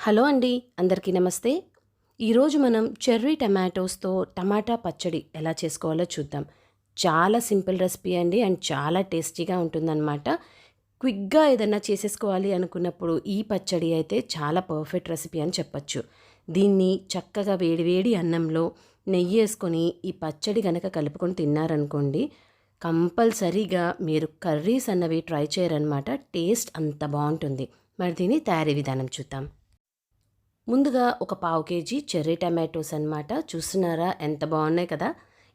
Hello అండి, అందరికీ నమస్తే. ఈరోజు మనం చెర్రీ టమాటోస్తో టమాటా పచ్చడి ఎలా చేసుకోవాలో చూద్దాం. చాలా సింపుల్ రెసిపీ అండి అండ్ చాలా టేస్టీగా ఉంటుందన్నమాట. క్విక్గా ఏదన్నా చేసేసుకోవాలి అనుకున్నప్పుడు ఈ పచ్చడి అయితే చాలా పర్ఫెక్ట్ రెసిపీ అని చెప్పచ్చు. దీన్ని చక్కగా వేడివేడి అన్నంలో నెయ్యి వేసుకొని ఈ పచ్చడి గనక కలుపుకొని తిన్నారనుకోండి, కంపల్సరీగా మీరు కర్రీస్ అన్నవి ట్రై చేయరనమాట. టేస్ట్ అంత బాగుంటుంది. మరి దీని తయారీ విధానం చూద్దాం. ముందుగా ఒక పావు కేజీ చెర్రీ టమాటోస్ అన్నమాట. చూస్తున్నారా ఎంత బాగున్నాయి కదా.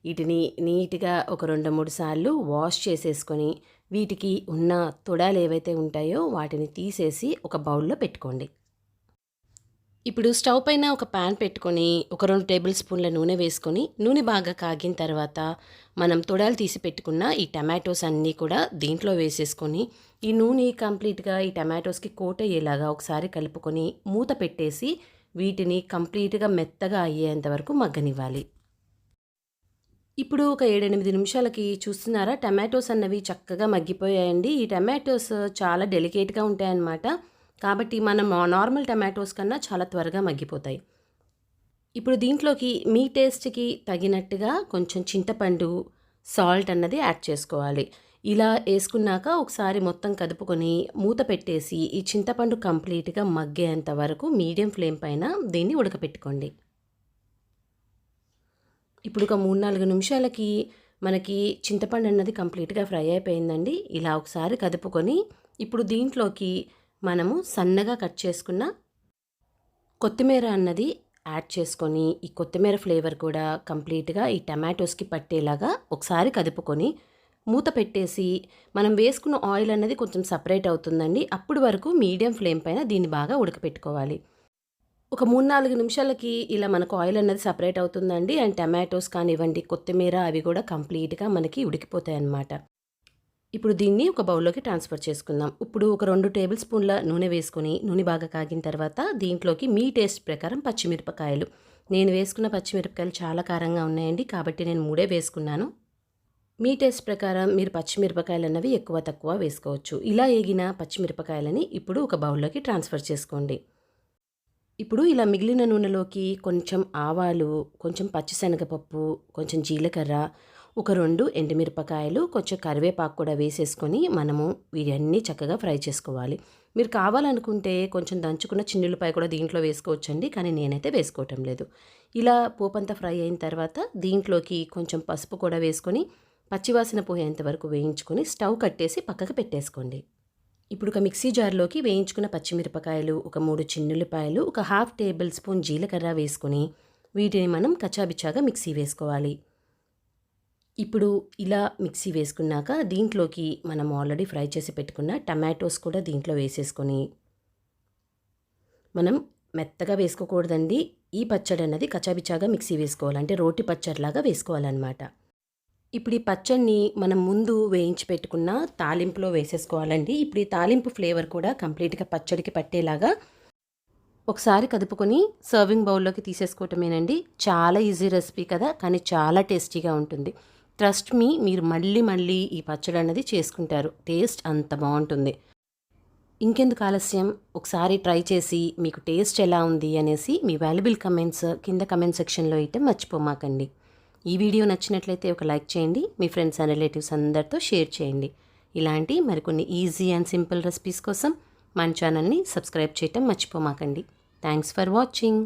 వీటిని నీట్గా ఒక 2-3 సార్లు వాష్ చేసేసుకొని వీటికి ఉన్న తొడాలు ఏవైతే ఉంటాయో వాటిని తీసేసి ఒక బౌల్లో పెట్టుకోండి. ఇప్పుడు స్టవ్ పైన ఒక ప్యాన్ పెట్టుకొని ఒక 2 టేబుల్ స్పూన్ల నూనె వేసుకొని నూనె బాగా కాగిన తర్వాత మనం తొడాలు తీసి పెట్టుకున్న ఈ టమాటోస్ అన్నీ కూడా దీంట్లో వేసేసుకొని ఈ నూనె కంప్లీట్గా ఈ టమాటోస్కి కోట్ అయ్యేలాగా ఒకసారి కలుపుకొని మూత పెట్టేసి వీటిని కంప్లీట్గా మెత్తగా అయ్యేంత వరకు మగ్గనివ్వాలి. ఇప్పుడు ఒక 7-8 నిమిషాలకి చూస్తున్నారా, టమాటోస్ అన్నవి చక్కగా మగ్గిపోయాయండి. ఈ టమాటోస్ చాలా డెలికేట్గా ఉంటాయన్నమాట. కాబట్టి మనం నార్మల్ టమాటోస్ కన్నా చాలా త్వరగా మగ్గిపోతాయి. ఇప్పుడు దీంట్లోకి మీ టేస్ట్కి తగినట్టుగా కొంచెం చింతపండు, సాల్ట్ అన్నది యాడ్ చేసుకోవాలి. ఇలా వేసుకున్నాక ఒకసారి మొత్తం కదుపుకొని మూత పెట్టేసి ఈ చింతపండు కంప్లీట్గా మగ్గేంత వరకు మీడియం ఫ్లేమ్ పైన దీన్ని ఉడకపెట్టుకోండి. ఇప్పుడు ఒక 3-4 నిమిషాలకి మనకి చింతపండు అన్నది కంప్లీట్గా ఫ్రై అయిపోయిందండి. ఇలా ఒకసారి కదుపుకొని ఇప్పుడు దీంట్లోకి మనము సన్నగా కట్ చేసుకున్న కొత్తిమీర అన్నది యాడ్ చేసుకొని ఈ కొత్తిమీర ఫ్లేవర్ కూడా కంప్లీట్గా ఈ టమాటోస్కి పట్టేలాగా ఒకసారి కదుపుకొని మూత పెట్టేసి మనం వేసుకున్న ఆయిల్ అన్నది కొంచెం సపరేట్ అవుతుందండి. అప్పుడు వరకు మీడియం ఫ్లేమ్ పైన దీన్ని బాగా ఉడకపెట్టుకోవాలి. ఒక 3-4 నిమిషాలకి ఇలా మనకు ఆయిల్ అన్నది సపరేట్ అవుతుందండి. అండ్ టమాటోస్ కానివ్వండి, కొత్తిమీర అవి కూడా కంప్లీట్గా మనకి ఉడికిపోతాయి అన్నమాట. ఇప్పుడు దీన్ని ఒక బౌల్లోకి ట్రాన్స్ఫర్ చేసుకుందాం. ఇప్పుడు ఒక 2 టేబుల్ స్పూన్ల నూనె వేసుకొని నూనె బాగా కాగిన తర్వాత దీంట్లోకి మీ టేస్ట్ ప్రకారం పచ్చిమిరపకాయలు, నేను వేసుకున్న పచ్చిమిరపకాయలు చాలా కారంగా ఉన్నాయండి కాబట్టి నేను 3 వేసుకున్నాను. మీ టేస్ట్ ప్రకారం మీరు పచ్చిమిరపకాయలు అన్నవి ఎక్కువ తక్కువ వేసుకోవచ్చు. ఇలా ఏగిన పచ్చిమిరపకాయలని ఇప్పుడు ఒక బౌల్లోకి ట్రాన్స్ఫర్ చేసుకోండి. ఇప్పుడు ఇలా మిగిలిన నూనెలోకి కొంచెం ఆవాలు, కొంచెం పచ్చిశనగపప్పు, కొంచెం జీలకర్ర, ఒక 2 ఎండుమిరపకాయలు, కొంచెం కరివేపాకు కూడా వేసేసుకొని మనము వీటన్నీ చక్కగా ఫ్రై చేసుకోవాలి. మీరు కావాలనుకుంటే కొంచెం దంచుకున్న చిన్నులపాయ కూడా దీంట్లో వేసుకోవచ్చండి, కానీ నేనైతే వేసుకోవటం లేదు. ఇలా పోపంతా ఫ్రై అయిన తర్వాత దీంట్లోకి కొంచెం పసుపు కూడా వేసుకొని పచ్చివాసన పోయేంత వరకు వేయించుకొని స్టవ్ కట్టేసి పక్కకు పెట్టేసుకోండి. ఇప్పుడు ఒక మిక్సీ జార్లోకి వేయించుకున్న పచ్చిమిరపకాయలు, ఒక 3 చిన్నులపాయలు, ఒక 1/2 టేబుల్ స్పూన్ జీలకర్ర వేసుకొని వీటిని మనం కచ్చాబిచ్చాగా మిక్సీ వేసుకోవాలి. ఇప్పుడు ఇలా మిక్సీ వేసుకున్నాక దీంట్లోకి మనం ఆల్రెడీ ఫ్రై చేసి పెట్టుకున్న టమాటోస్ కూడా దీంట్లో వేసేసుకొని మనం మెత్తగా వేసుకోకూడదండి. ఈ పచ్చడి అన్నది కచ్చాబిచ్చాగా మిక్సీ వేసుకోవాలి, అంటే రోటి పచ్చడిలాగా వేసుకోవాలన్నమాట. ఇప్పుడు ఈ పచ్చడిని మనం ముందు వేయించి పెట్టుకున్న తాలింపులో వేసేసుకోవాలండి. ఇప్పుడు ఈ తాలింపు ఫ్లేవర్ కూడా కంప్లీట్గా పచ్చడికి పట్టేలాగా ఒకసారి కదుపుకొని సర్వింగ్ బౌల్లోకి తీసేసుకోవటమేనండి. చాలా ఈజీ రెసిపీ కదా, కానీ చాలా టేస్టీగా ఉంటుంది. ట్రస్ట్ మీ, మీరు మళ్ళీ మళ్ళీ ఈ పచ్చడి అన్నది చేసుకుంటారు. టేస్ట్ అంత బాగుంటుంది. ఇంకెందుకు ఆలస్యం, ఒకసారి ట్రై చేసి మీకు టేస్ట్ ఎలా ఉంది అనేసి మీ వాల్యుబుల్ కమెంట్స్ కింద కమెంట్ సెక్షన్లో ఇవ్వటం మర్చిపోమాకండి. ఈ వీడియో నచ్చినట్లయితే ఒక లైక్ చేయండి. మీ ఫ్రెండ్స్ అండ్ రిలేటివ్స్ అందరితో షేర్ చేయండి. ఇలాంటి మరికొన్ని ఈజీ అండ్ సింపుల్ రెసిపీస్ కోసం మన ఛానల్ని సబ్స్క్రైబ్ చేయటం మర్చిపోమాకండి. Thanks for watching.